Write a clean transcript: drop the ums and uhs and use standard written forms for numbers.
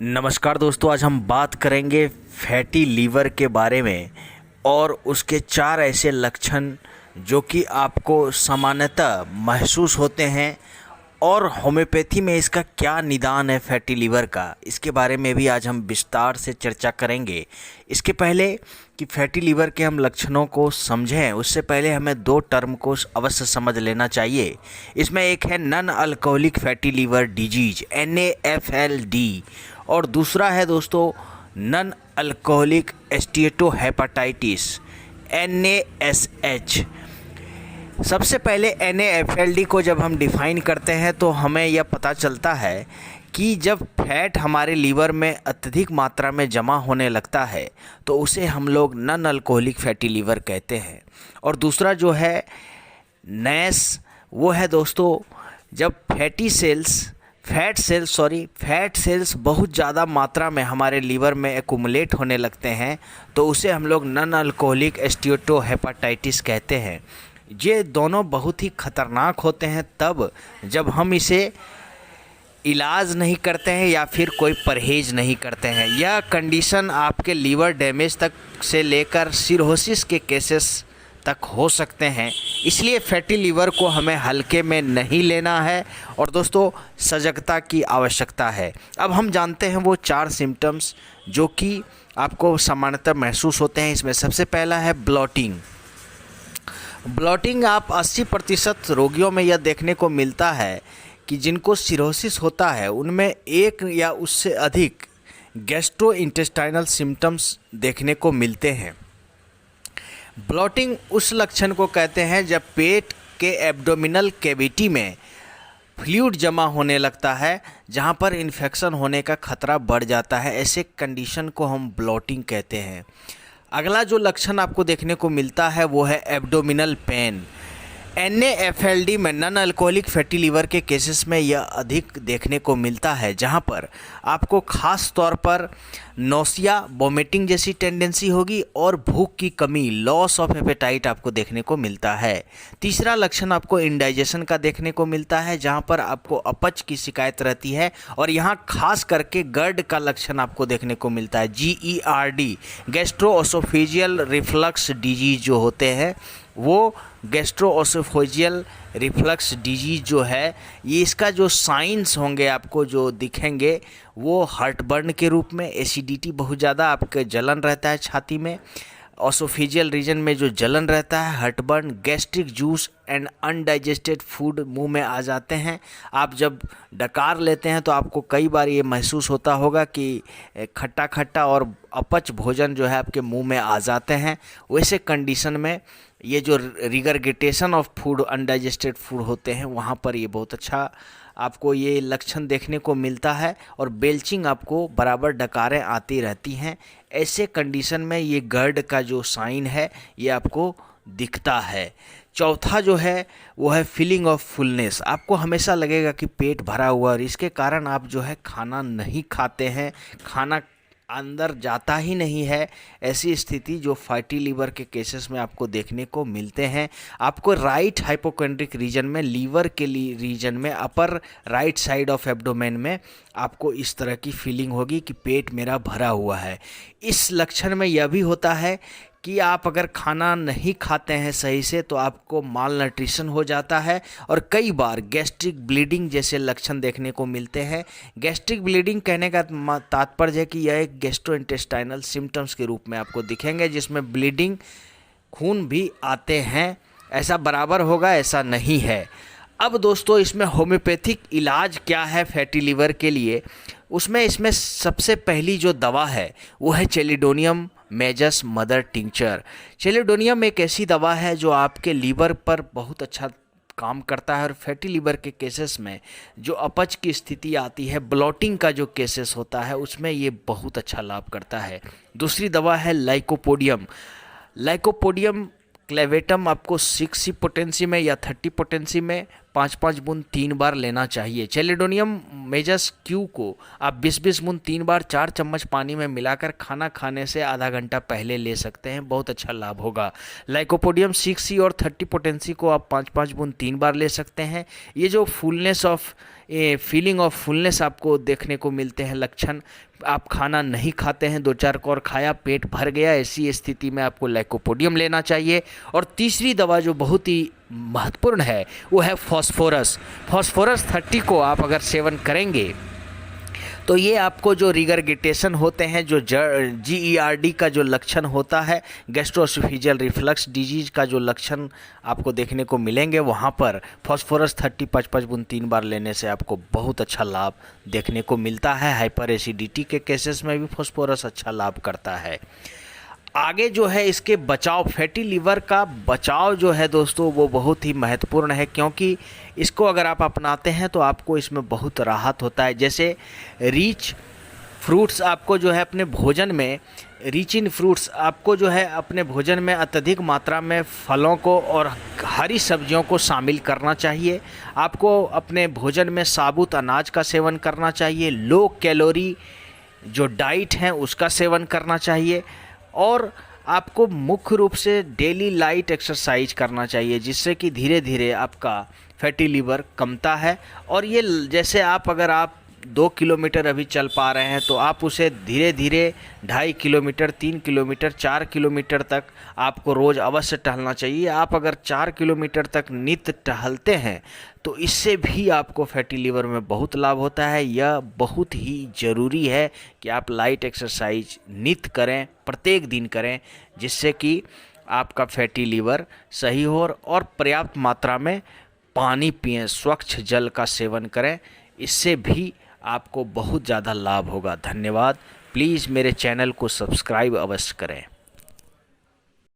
नमस्कार दोस्तों, आज हम बात करेंगे फैटी लीवर के बारे में और उसके 4 ऐसे लक्षण जो कि आपको सामान्यतः महसूस होते हैं और होम्योपैथी में इसका क्या निदान है फैटी लीवर का, इसके बारे में भी आज हम विस्तार से चर्चा करेंगे। इसके पहले कि फैटी लीवर के हम लक्षणों को समझें उससे पहले हमें 2 टर्म को अवश्य समझ लेना चाहिए। इसमें एक है non alcoholic fatty liver disease NAFLD और दूसरा है दोस्तों नॉन अल्कोहलिक स्टीएटोहेपेटाइटिस NASH। सबसे पहले NAFLD को जब हम डिफ़ाइन करते हैं तो हमें यह पता चलता है कि जब फैट हमारे लीवर में अत्यधिक मात्रा में जमा होने लगता है तो उसे हम लोग नॉन अल्कोहलिक फैटी लीवर कहते हैं। और दूसरा जो है NASH, वो है दोस्तों जब फैट सेल्स बहुत ज़्यादा मात्रा में हमारे लीवर में एक्युमुलेट होने लगते हैं तो उसे हम लोग नॉन अल्कोहलिक स्टीएटोहेपेटाइटिस कहते हैं। ये दोनों बहुत ही खतरनाक होते हैं तब जब हम इसे इलाज नहीं करते हैं या फिर कोई परहेज़ नहीं करते हैं। यह कंडीशन आपके लीवर डैमेज तक से लेकर सिरोसिस के केसेस तक हो सकते हैं। इसलिए फैटी लीवर को हमें हल्के में नहीं लेना है और दोस्तों सजगता की आवश्यकता है। अब हम जानते हैं वो 4 सिम्टम्स जो कि आपको सामान्यतः महसूस होते हैं। इसमें सबसे पहला है ब्लोटिंग आप 80% रोगियों में यह देखने को मिलता है कि जिनको सिरोसिस होता है उनमें एक या उससे अधिक गैस्ट्रोइंटेस्टाइनल सिम्टम्स देखने को मिलते हैं। ब्लोटिंग उस लक्षण को कहते हैं जब पेट के एब्डोमिनल कैविटी में फ्लूइड जमा होने लगता है जहां पर इन्फेक्शन होने का खतरा बढ़ जाता है। ऐसे कंडीशन को हम ब्लोटिंग कहते हैं। अगला जो लक्षण आपको देखने को मिलता है वो है एब्डोमिनल पेन। NAFLD में नॉन अल्कोहलिक फैटी लीवर के केसेस में यह अधिक देखने को मिलता है जहां पर आपको खास तौर पर नौसिया, वोमिटिंग जैसी टेंडेंसी होगी और भूख की कमी, लॉस ऑफ एपेटाइट आपको देखने को मिलता है। तीसरा लक्षण आपको इंडाइजेशन का देखने को मिलता है जहां पर आपको अपच की शिकायत रहती है और यहां खास करके GERD का लक्षण आपको देखने को मिलता है। GERD गैस्ट्रोएसोफेजियल रिफ्लक्स डिजीज जो होते हैं वो गैस्ट्रोएसोफेजियल रिफ्लक्स डिजीज जो है ये इसका जो साइंस होंगे आपको जो दिखेंगे वो हार्टबर्न के रूप में, एसिडिटी बहुत ज़्यादा आपके जलन रहता है छाती में, ओसोफेजियल रीजन में जो जलन रहता है, heartburn, gastric juice and undigested food मुंह में आ जाते हैं। आप जब डकार लेते हैं तो आपको कई बार ये महसूस होता होगा कि खट्टा खट्टा और अपच भोजन जो है आपके मुंह में आ जाते हैं। वैसे कंडीशन में ये जो रिगरगिटेशन ऑफ फूड, अनडाइजेस्टेड फूड होते हैं वहाँ पर ये बहुत अच्छा आपको ये लक्षण देखने को मिलता है और बेल्चिंग आपको बराबर डकारें आती रहती हैं। ऐसे कंडीशन में ये GERD का जो साइन है ये आपको दिखता है। चौथा जो है वो है फीलिंग ऑफ फुलनेस। आपको हमेशा लगेगा कि पेट भरा हुआ और इसके कारण आप जो है खाना नहीं खाते हैं, खाना अंदर जाता ही नहीं है। ऐसी स्थिति जो फैटी लीवर के केसेस में आपको देखने को मिलते हैं। आपको राइट हाइपोकेंड्रिक रीजन में, लीवर के रीजन में, upper right side of abdomen में आपको इस तरह की फीलिंग होगी कि पेट मेरा भरा हुआ है। इस लक्षण में यह भी होता है कि आप अगर खाना नहीं खाते हैं सही से तो आपको माल न्यूट्रिशन हो जाता है और कई बार गैस्ट्रिक ब्लीडिंग जैसे लक्षण देखने को मिलते हैं। गैस्ट्रिक ब्लीडिंग कहने का तात्पर्य है कि यह एक गैस्ट्रोइंटेस्टाइनल सिम्टम्स के रूप में आपको दिखेंगे जिसमें ब्लीडिंग, खून भी आते हैं। ऐसा बराबर होगा ऐसा नहीं है। अब दोस्तों इसमें होम्योपैथिक इलाज क्या है फैटी लीवर के लिए, इसमें सबसे पहली जो दवा है वो है चेलिडोनियम मेजस मदर टिंचर। चेलिडोनियम एक ऐसी दवा है जो आपके लीवर पर बहुत अच्छा काम करता है और फैटी लीवर के केसेस में जो अपच की स्थिति आती है, ब्लोटिंग का जो केसेस होता है उसमें ये बहुत अच्छा लाभ करता है। दूसरी दवा है लाइकोपोडियम क्लेवेटम आपको 6 पोटेंसी में या 30 पोटेंसी में 5-5 बूंद 3 बार लेना चाहिए। चेलिडोनियम मेजस क्यू को आप 20-20 बूंद 3 बार 4 चम्मच पानी में मिलाकर खाना खाने से आधा घंटा पहले ले सकते हैं, बहुत अच्छा लाभ होगा। लाइकोपोडियम 6C और 30 पोटेंसी को आप 5-5 बूंद 3 बार ले सकते हैं। ये जो फीलिंग ऑफ फुलनेस आपको देखने को मिलते हैं लक्षण, आप खाना नहीं खाते हैं, 2-4 कौर खाया, पेट भर गया, ऐसी स्थिति में आपको लाइकोपोडियम लेना चाहिए। और तीसरी दवा जो बहुत ही महत्वपूर्ण है वो है फॉस्फोरस। फॉस्फोरस 30 को आप अगर सेवन करेंगे तो ये आपको जो रिगरगिटेशन होते हैं, जो GERD का जो लक्षण होता है, गैस्ट्रोएसोफेजियल रिफ्लक्स डिजीज का जो लक्षण आपको देखने को मिलेंगे, वहाँ पर फॉस्फोरस 30 5-5 बूंद 3 बार लेने से आपको बहुत अच्छा लाभ देखने को मिलता है। हाइपर एसिडिटी के केसेस में भी फॉस्फोरस अच्छा लाभ करता है। आगे जो है इसके बचाव, फैटी लीवर का बचाव जो है दोस्तों वो बहुत ही महत्वपूर्ण है, क्योंकि इसको अगर आप अपनाते हैं तो आपको इसमें बहुत राहत होता है। जैसे रिच फ्रूट्स आपको जो है अपने भोजन में, रिच इन फ्रूट्स आपको जो है अपने भोजन में अत्यधिक मात्रा में फलों को और हरी सब्जियों को शामिल करना चाहिए। आपको अपने भोजन में साबुत अनाज का सेवन करना चाहिए, लो कैलोरी जो डाइट है उसका सेवन करना चाहिए, और आपको मुख्य रूप से डेली लाइट एक्सरसाइज करना चाहिए, जिससे कि धीरे धीरे आपका फैटी लीवर कमता है। और ये जैसे अगर आप 2 किलोमीटर अभी चल पा रहे हैं तो आप उसे धीरे धीरे 2.5 किलोमीटर, 3 किलोमीटर, 4 किलोमीटर तक आपको रोज़ अवश्य टहलना चाहिए। आप अगर 4 किलोमीटर तक नित्य टहलते हैं तो इससे भी आपको फैटी लीवर में बहुत लाभ होता है। यह बहुत ही ज़रूरी है कि आप लाइट एक्सरसाइज नित्य करें, प्रत्येक दिन करें, जिससे कि आपका फैटी लीवर सही हो। और पर्याप्त मात्रा में पानी पिएं, स्वच्छ जल का सेवन करें, इससे भी आपको बहुत ज़्यादा लाभ होगा। धन्यवाद। प्लीज़ मेरे चैनल को सब्सक्राइब अवश्य करें।